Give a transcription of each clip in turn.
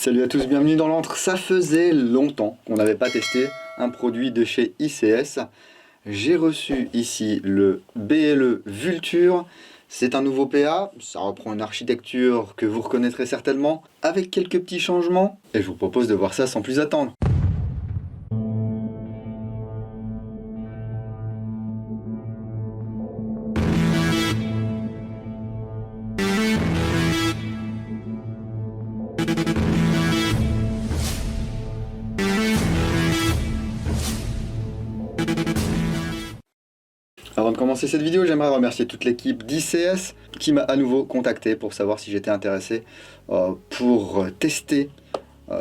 Salut à tous, bienvenue dans l'antre. Ça faisait longtemps qu'on n'avait pas testé un produit de chez ICS. J'ai reçu ici le BLE Vulture. C'est un nouveau PA, ça reprend une architecture que vous reconnaîtrez certainement, avec quelques petits changements. Et je vous propose de voir ça sans plus attendre. Avant de commencer cette vidéo, j'aimerais remercier toute l'équipe d'ICS qui m'a à nouveau contacté pour savoir si j'étais intéressé pour tester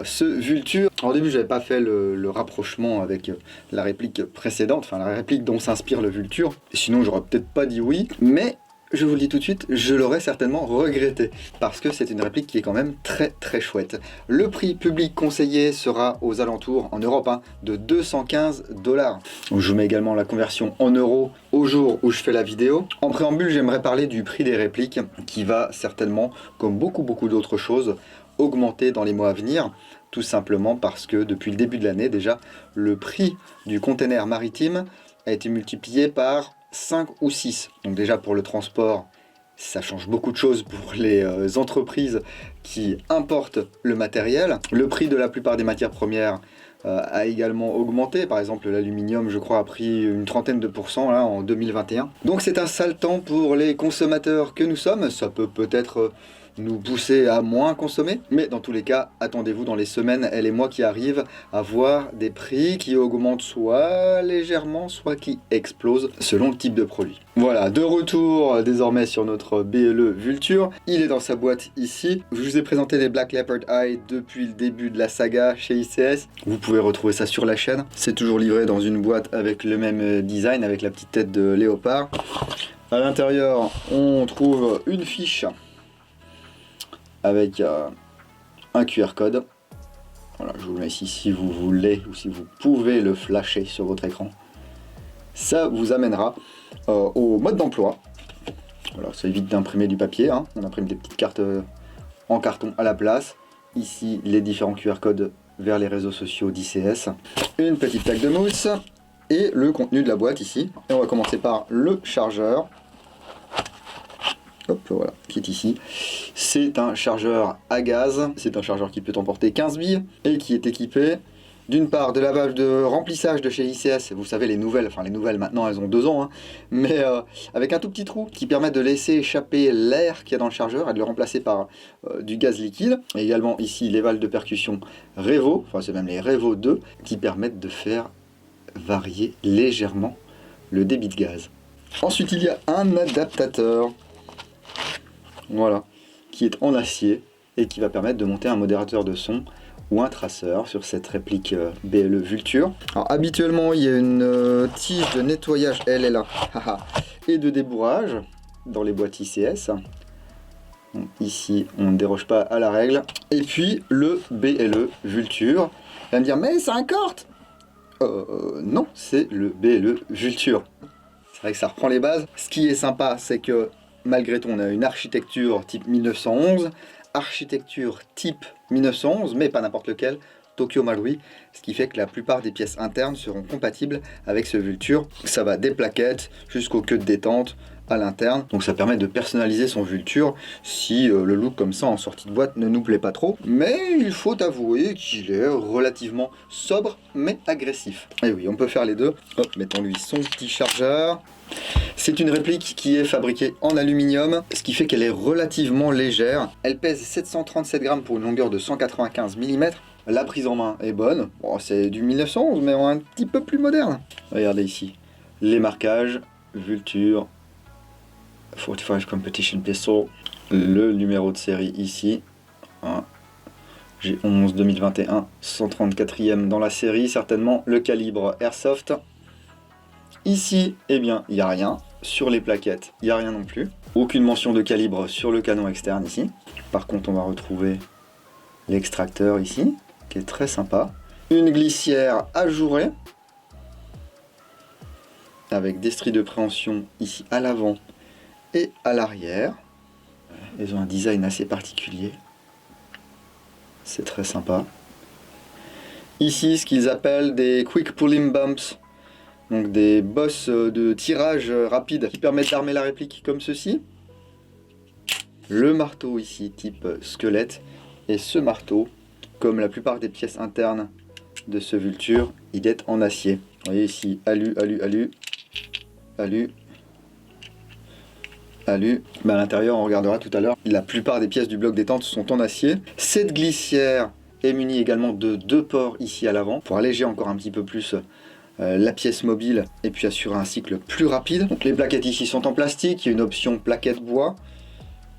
ce Vulture. Au début, j'avais pas fait le rapprochement avec la réplique précédente, enfin la réplique dont s'inspire le Vulture. Sinon, j'aurais peut-être pas dit oui, mais je vous le dis tout de suite, je l'aurais certainement regretté, parce que c'est une réplique qui est quand même très chouette. Le prix public conseillé sera aux alentours, en Europe, de 215 $. Je vous mets également la conversion en euros au jour où je fais la vidéo. En préambule, j'aimerais parler du prix des répliques, qui va certainement, comme beaucoup d'autres choses, augmenter dans les mois à venir, tout simplement parce que depuis le début de l'année déjà, le prix du container maritime a été multiplié par 5 ou 6. Donc déjà pour le transport, ça change beaucoup de choses pour les entreprises qui importent le matériel. Le prix de la plupart des matières premières a également augmenté. Par exemple, l'aluminium, je crois, a pris une trentaine de pourcents là, en 2021. Donc c'est un sale temps pour les consommateurs que nous sommes. Ça peut peut-être nous pousser à moins consommer, mais dans tous les cas, attendez-vous dans les semaines et les mois qui arrivent à voir des prix qui augmentent soit légèrement, soit qui explosent selon le type de produit. Voilà, de retour désormais sur notre BLE Vulture. Il est dans sa boîte ici. Je vous ai présenté les Black Leopard Eye depuis le début de la saga chez ICS. Vous pouvez retrouver ça sur la chaîne. C'est toujours livré dans une boîte avec le même design, avec la petite tête de léopard. À l'intérieur, on trouve une fiche avec un QR code. Voilà, je vous le mets ici si vous voulez ou si vous pouvez le flasher sur votre écran. Ça vous amènera au mode d'emploi. Voilà, ça évite d'imprimer du papier, on imprime des petites cartes en carton à la place. Ici, les différents QR codes vers les réseaux sociaux d'ICS. Une petite plaque de mousse et le contenu de la boîte ici. Et on va commencer par le chargeur. Hop, voilà, qui est ici. C'est un chargeur à gaz, c'est un chargeur qui peut emporter 15 billes et qui est équipé d'une part de la valve de remplissage de chez ICS, vous savez les nouvelles maintenant elles ont 2 ans, mais avec un tout petit trou qui permet de laisser échapper l'air qu'il y a dans le chargeur et de le remplacer par du gaz liquide. Et également ici les valves de percussion Revo, enfin c'est même les Revo 2, qui permettent de faire varier légèrement le débit de gaz. Ensuite il y a un adaptateur. Voilà, qui est en acier et qui va permettre de monter un modérateur de son ou un traceur sur cette réplique BLE Vulture. Alors habituellement il y a une tige de nettoyage, elle est là, et de débourrage dans les boîtes ICS. Donc, ici on ne déroge pas à la règle. Et puis le BLE Vulture. Vous allez me dire mais c'est un Cort. Non, c'est le BLE Vulture. C'est vrai que ça reprend les bases. Ce qui est sympa, c'est que malgré tout, on a une architecture type 1911, architecture type 1911, mais pas n'importe lequel, Tokyo Marui, ce qui fait que la plupart des pièces internes seront compatibles avec ce Vulture. Ça va des plaquettes jusqu'aux queues de détente à l'interne, donc ça permet de personnaliser son Vulture si le look comme ça en sortie de boîte ne nous plaît pas trop. Mais il faut avouer qu'il est relativement sobre mais agressif. Et oui, on peut faire les deux. Hop, mettons-lui son petit chargeur. C'est une réplique qui est fabriquée en aluminium, ce qui fait qu'elle est relativement légère. Elle pèse 737 grammes pour une longueur de 195 mm. La prise en main est bonne. Bon, c'est du 1911, mais un petit peu plus moderne. Regardez ici, les marquages, Vulture, 45 Competition Pistol, le numéro de série ici, G11 2021, 134e dans la série, certainement le calibre Airsoft. Ici, eh bien, il n'y a rien. Sur les plaquettes, il n'y a rien non plus. Aucune mention de calibre sur le canon externe ici. Par contre, on va retrouver l'extracteur ici, qui est très sympa. Une glissière ajourée, avec des stries de préhension ici à l'avant et à l'arrière. Ils ont un design assez particulier. c'est très sympa. Ici, ce qu'ils appellent des quick pulling bumps, donc des bosses de tirage rapide qui permettent d'armer la réplique comme ceci. Le marteau ici, type squelette, et ce marteau, comme la plupart des pièces internes de ce Vulture, il est en acier. Vous voyez ici, alu, alu, alu, alu, alu. Mais à l'intérieur, on regardera tout à l'heure, la plupart des pièces du bloc détente sont en acier. Cette glissière est munie également de 2 ports ici à l'avant pour alléger encore un petit peu plus la pièce mobile et puis assurer un cycle plus rapide. Donc les plaquettes ici sont en plastique, il y a une option plaquette bois.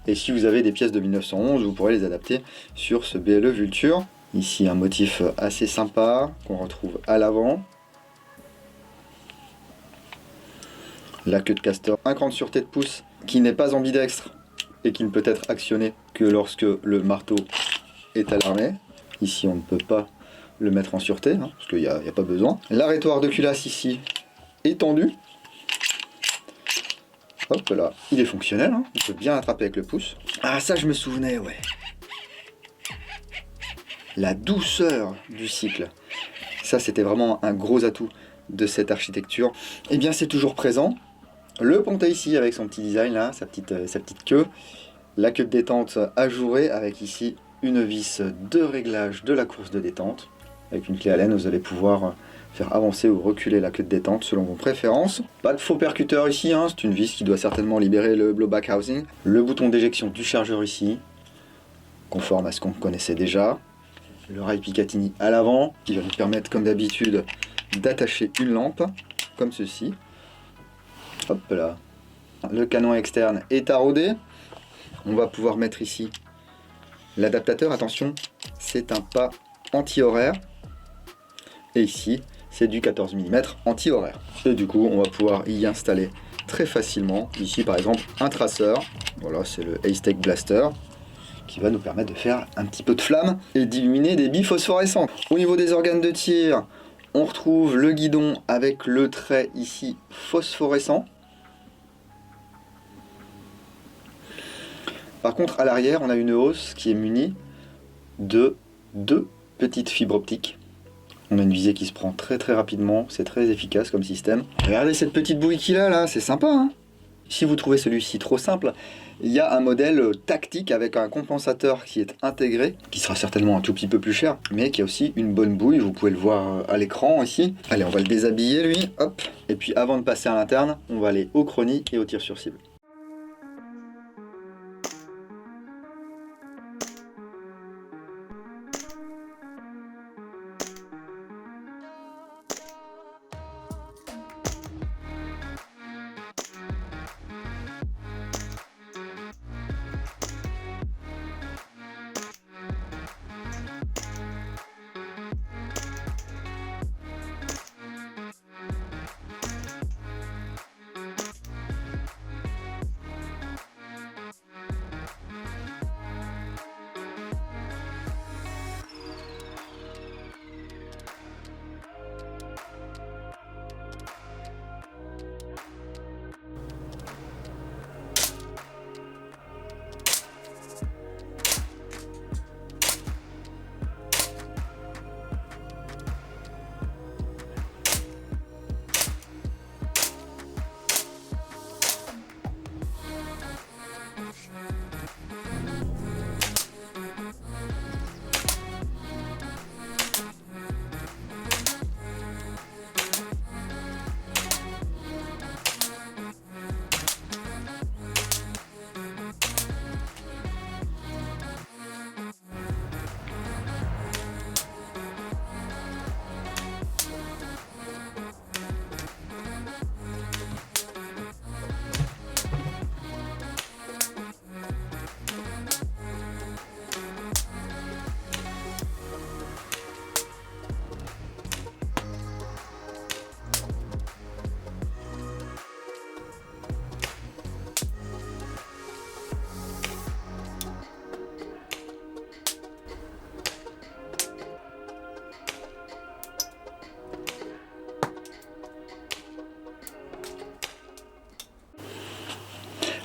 Et si vous avez des pièces de 1911, vous pourrez les adapter sur ce BLE Vulture. Ici un motif assez sympa qu'on retrouve à l'avant. La queue de castor, un cran de sûreté de pouce qui n'est pas ambidextre et qui ne peut être actionné que lorsque le marteau est alarmé. Ici on ne peut pas le mettre en sûreté, hein, parce qu'il n'y a pas besoin. L'arrêtoir de culasse ici est tendu. Hop là, il est fonctionnel, hein, on peut bien attraper avec le pouce. Ah ça je me souvenais, ouais. La douceur du cycle, ça c'était vraiment un gros atout de cette architecture. Et bien c'est toujours présent. Le pontet ici avec son petit design là, sa petite queue. La queue de détente ajourée avec ici une vis de réglage de la course de détente. Avec une clé Allen, vous allez pouvoir faire avancer ou reculer la queue de détente selon vos préférences. Pas de faux percuteur ici, hein, c'est une vis qui doit certainement libérer le blowback housing. Le bouton d'éjection du chargeur ici, conforme à ce qu'on connaissait déjà. Le rail Picatinny à l'avant, qui va nous permettre comme d'habitude d'attacher une lampe, comme ceci. Hop là. Le canon externe est taraudé. On va pouvoir mettre ici l'adaptateur. Attention, c'est un pas anti-horaire. Et ici, c'est du 14 mm anti-horaire. Et du coup, on va pouvoir y installer très facilement. Ici, par exemple, un traceur. Voilà, c'est le Haystack Blaster, qui va nous permettre de faire un petit peu de flamme et d'illuminer des billes phosphorescentes. Au niveau des organes de tir, on retrouve le guidon avec le trait ici phosphorescent. Par contre, à l'arrière, on a une hausse qui est munie de 2 petites fibres optiques. On a une visée qui se prend très rapidement, c'est très efficace comme système. Regardez cette petite bouille qu'il a là, c'est sympa, hein. Si vous trouvez celui-ci trop simple, il y a un modèle tactique avec un compensateur qui est intégré, qui sera certainement un tout petit peu plus cher, mais qui a aussi une bonne bouille, vous pouvez le voir à l'écran ici. Allez, on va le déshabiller lui, hop. Et puis avant de passer à l'interne, on va aller au chrony et au tir sur cible.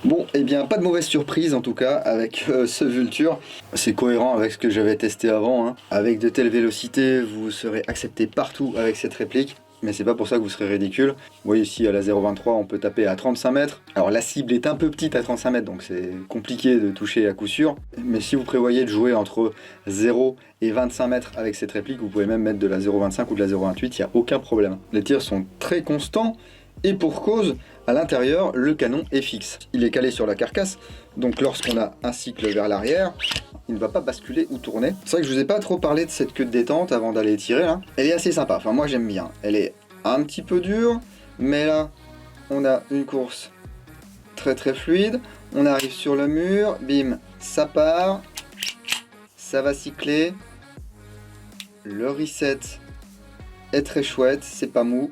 Bon, et bien pas de mauvaise surprise en tout cas avec ce Vulture. C'est cohérent avec ce que j'avais testé avant, hein. Avec de telles vélocités, vous serez accepté partout avec cette réplique. Mais c'est pas pour ça que vous serez ridicule. Vous voyez ici à la 0,23 on peut taper à 35 mètres. Alors la cible est un peu petite à 35 mètres donc c'est compliqué de toucher à coup sûr. Mais si vous prévoyez de jouer entre 0 et 25 mètres avec cette réplique, vous pouvez même mettre de la 0,25 ou de la 0,28, il n'y a aucun problème. Les tirs sont très constants et pour cause, à l'intérieur le canon est fixe. Il est calé sur la carcasse donc lorsqu'on a un cycle vers l'arrière, il ne va pas basculer ou tourner. C'est vrai que je vous ai pas trop parlé de cette queue de détente avant d'aller tirer là. Elle est assez sympa, enfin moi j'aime bien. Elle est un petit peu dure, mais là on a une course très fluide. On arrive sur le mur, bim, ça part, ça va cycler. Le reset est très chouette, c'est pas mou.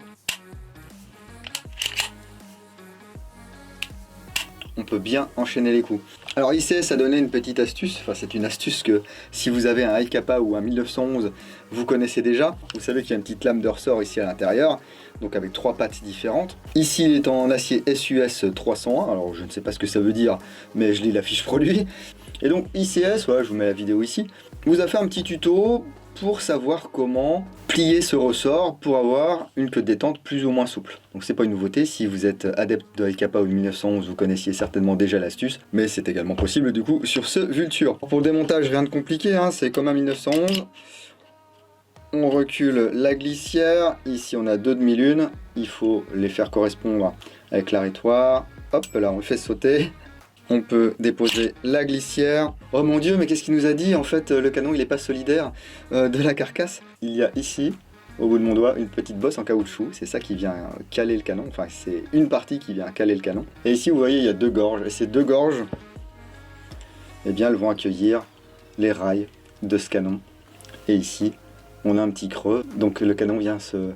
On peut bien enchaîner les coups. Alors ICS a donné une petite astuce, enfin c'est une astuce que si vous avez un LK ou un 1911, vous connaissez déjà. Vous savez qu'il y a une petite lame de ressort ici à l'intérieur, donc avec 3 pattes différentes. Ici il est en acier SUS 301, alors je ne sais pas ce que ça veut dire, mais je lis la fiche produit. Et donc ICS, voilà, je vous mets la vidéo ici, vous a fait un petit tuto pour savoir comment plier ce ressort pour avoir une queue de détente plus ou moins souple. Donc c'est pas une nouveauté, si vous êtes adepte de LK ou de 1911, vous connaissiez certainement déjà l'astuce, mais c'est également possible du coup sur ce Vulture. Pour le démontage, rien de compliqué, hein, c'est comme un 1911. On recule la glissière, ici on a 2 demi-lunes, il faut les faire correspondre avec l'arrêtoir. Hop là, on le fait sauter. On peut déposer la glissière. Oh mon dieu, mais qu'est-ce qu'il nous a dit? En fait, le canon il n'est pas solidaire de la carcasse. Il y a ici, au bout de mon doigt, une petite bosse en caoutchouc. C'est ça qui vient caler le canon. Enfin, c'est une partie qui vient caler le canon. Et ici, vous voyez, il y a 2 gorges. Et ces 2 gorges, eh bien, elles vont accueillir les rails de ce canon. Et ici, on a un petit creux. Donc le canon vient se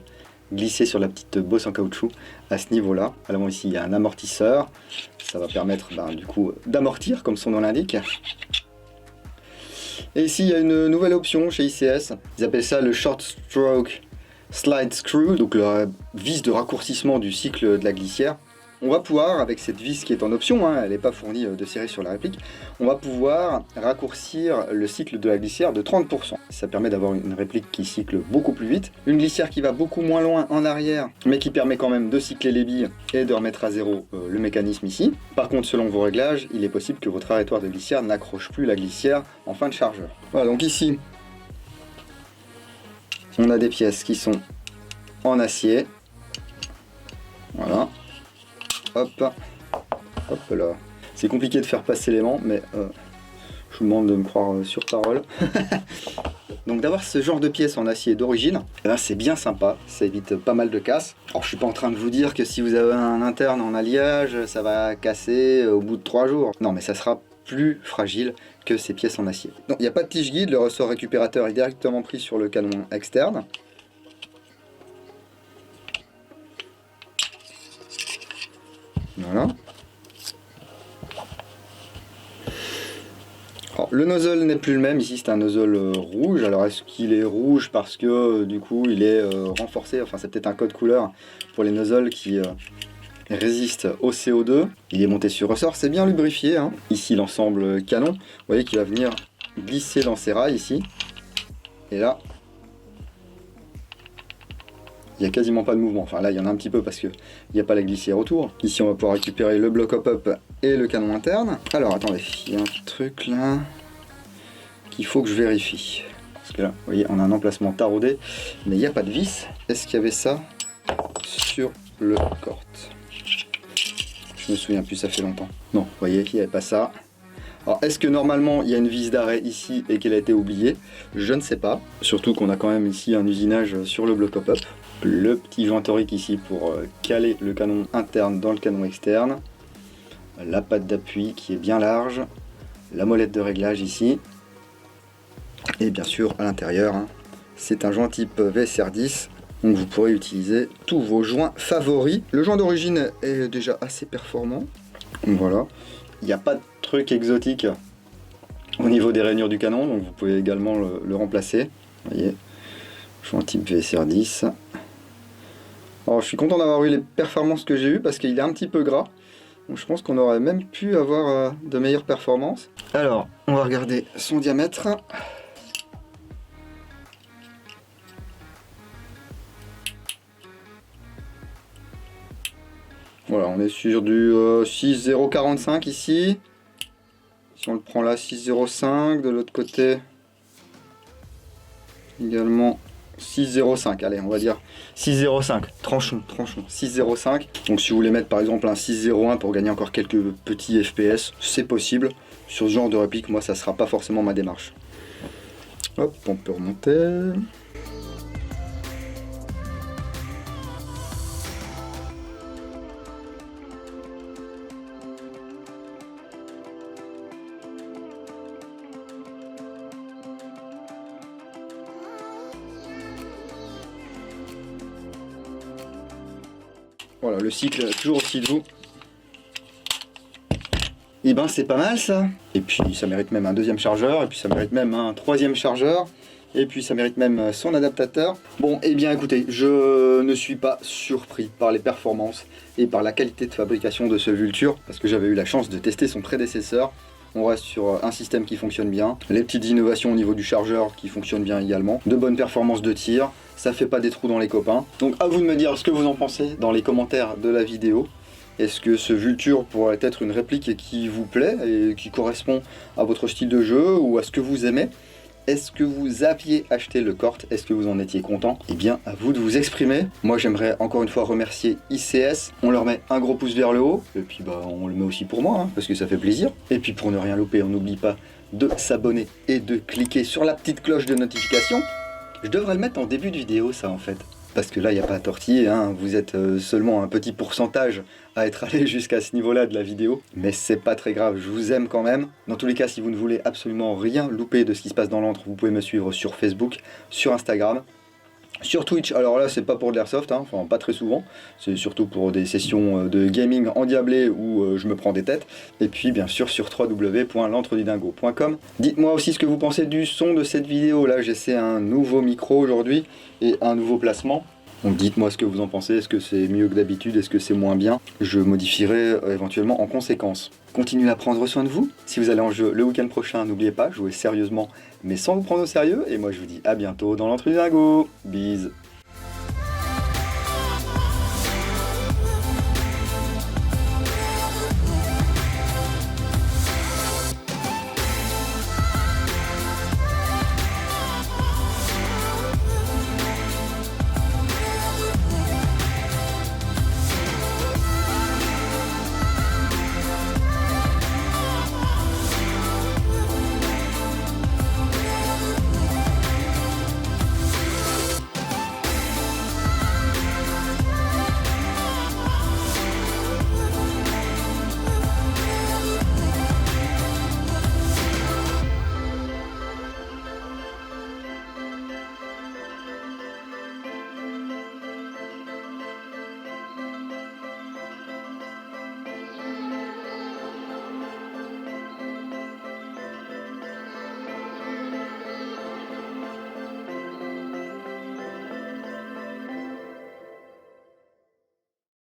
glisser sur la petite bosse en caoutchouc à ce niveau-là. Alors ici, il y a un amortisseur. Ça va permettre du coup d'amortir comme son nom l'indique. Et ici il y a une nouvelle option chez ICS, ils appellent ça le Short Stroke Slide Screw, donc la vis de raccourcissement du cycle de la glissière. On va pouvoir, avec cette vis qui est en option, hein, elle n'est pas fournie de série sur la réplique, on va pouvoir raccourcir le cycle de la glissière de 30%. Ça permet d'avoir une réplique qui cycle beaucoup plus vite. Une glissière qui va beaucoup moins loin en arrière, mais qui permet quand même de cycler les billes et de remettre à zéro le mécanisme ici. Par contre, selon vos réglages, il est possible que votre arrêtoir de glissière n'accroche plus la glissière en fin de chargeur. Voilà, donc ici, on a des pièces qui sont en acier. Voilà. Hop, hop là. C'est compliqué de faire passer l'aimant, mais je vous demande de me croire sur parole. Donc d'avoir ce genre de pièces en acier d'origine, c'est bien sympa, ça évite pas mal de casse. Alors je suis pas en train de vous dire que si vous avez un interne en alliage, ça va casser au bout de 3 jours. Non, mais ça sera plus fragile que ces pièces en acier. Donc il n'y a pas de tige guide, le ressort récupérateur est directement pris sur le canon externe. Voilà. Alors, le nozzle n'est plus le même, ici c'est un nozzle rouge. Alors est-ce qu'il est rouge parce que du coup il est renforcé, enfin c'est peut-être un code couleur pour les nozzles qui résistent au CO2. Il est monté sur ressort, c'est bien lubrifié, hein. Ici l'ensemble canon, vous voyez qu'il va venir glisser dans ses rails ici. Et là, il n'y a quasiment pas de mouvement, enfin là il y en a un petit peu parce qu'il n'y a pas la glissière autour. Ici on va pouvoir récupérer le bloc hop-up et le canon interne. Alors attendez, il y a un truc là qu'il faut que je vérifie. Parce que là, vous voyez, on a un emplacement taraudé, mais il n'y a pas de vis. Est-ce qu'il y avait ça sur le cort? Je me souviens plus, ça fait longtemps. Non, vous voyez, il n'y avait pas ça. Alors, est-ce que normalement il y a une vis d'arrêt ici et qu'elle a été oubliée? Je ne sais pas. Surtout qu'on a quand même ici un usinage sur le bloc hop-up. Le petit joint torique ici pour caler le canon interne dans le canon externe. La patte d'appui qui est bien large. La molette de réglage ici. Et bien sûr à l'intérieur, hein, c'est un joint type VSR10. Donc vous pourrez utiliser tous vos joints favoris. Le joint d'origine est déjà assez performant. Voilà. Il n'y a pas de truc exotique au niveau des rainures du canon, donc vous pouvez également le remplacer. Vous voyez, joint type VSR10. Alors je suis content d'avoir eu les performances que j'ai eues parce qu'il est un petit peu gras. Donc, je pense qu'on aurait même pu avoir de meilleures performances. Alors, on va regarder son diamètre. Voilà, on est sur du 6,045 ici. Si on le prend là, 6,05. De l'autre côté, également 6,05. Allez, on va dire 6,05. Tranchons, 6,05. Donc si vous voulez mettre par exemple un 6,01 pour gagner encore quelques petits FPS, c'est possible. Sur ce genre de réplique, moi, ça sera pas forcément ma démarche. Hop, on peut remonter. Voilà, le cycle est toujours aussi doux. Et ben c'est pas mal ça. Et puis ça mérite même un deuxième chargeur, et puis ça mérite même un troisième chargeur, et puis ça mérite même son adaptateur. Bon, et bien écoutez, je ne suis pas surpris par les performances et par la qualité de fabrication de ce Vulture, parce que j'avais eu la chance de tester son prédécesseur. On reste sur un système qui fonctionne bien, les petites innovations au niveau du chargeur qui fonctionnent bien également, de bonnes performances de tir, ça fait pas des trous dans les copains. Donc à vous de me dire ce que vous en pensez dans les commentaires de la vidéo. Est-ce que ce Vulture pourrait être une réplique qui vous plaît et qui correspond à votre style de jeu ou à ce que vous aimez? Est-ce que vous aviez acheté le Cort? Est-ce que vous en étiez content? Eh bien, à vous de vous exprimer. Moi, j'aimerais encore une fois remercier ICS. On leur met un gros pouce vers le haut. Et puis, on le met aussi pour moi, parce que ça fait plaisir. Et puis, pour ne rien louper, on n'oublie pas de s'abonner et de cliquer sur la petite cloche de notification. Je devrais le mettre en début de vidéo, ça, en fait. Parce que là, il n'y a pas à tortiller, hein. Vous êtes seulement un petit pourcentage à être allé jusqu'à ce niveau-là de la vidéo. Mais c'est pas très grave, je vous aime quand même. Dans tous les cas, si vous ne voulez absolument rien louper de ce qui se passe dans l'antre, vous pouvez me suivre sur Facebook, sur Instagram, sur Twitch. Alors là, c'est pas pour de l'airsoft, hein. Enfin pas très souvent. C'est surtout pour des sessions de gaming endiablées où je me prends des têtes. Et puis bien sûr sur www.l'entredudingo.com. Dites-moi aussi ce que vous pensez du son de cette vidéo. Là, j'essaie un nouveau micro aujourd'hui et un nouveau placement. Donc dites-moi ce que vous en pensez, est-ce que c'est mieux que d'habitude, est-ce que c'est moins bien? Je modifierai éventuellement en conséquence. Continuez à prendre soin de vous. Si vous allez en jeu le week-end prochain, n'oubliez pas, jouez sérieusement mais sans vous prendre au sérieux. Et moi je vous dis à bientôt dans l'Entre du Dingo. Bise.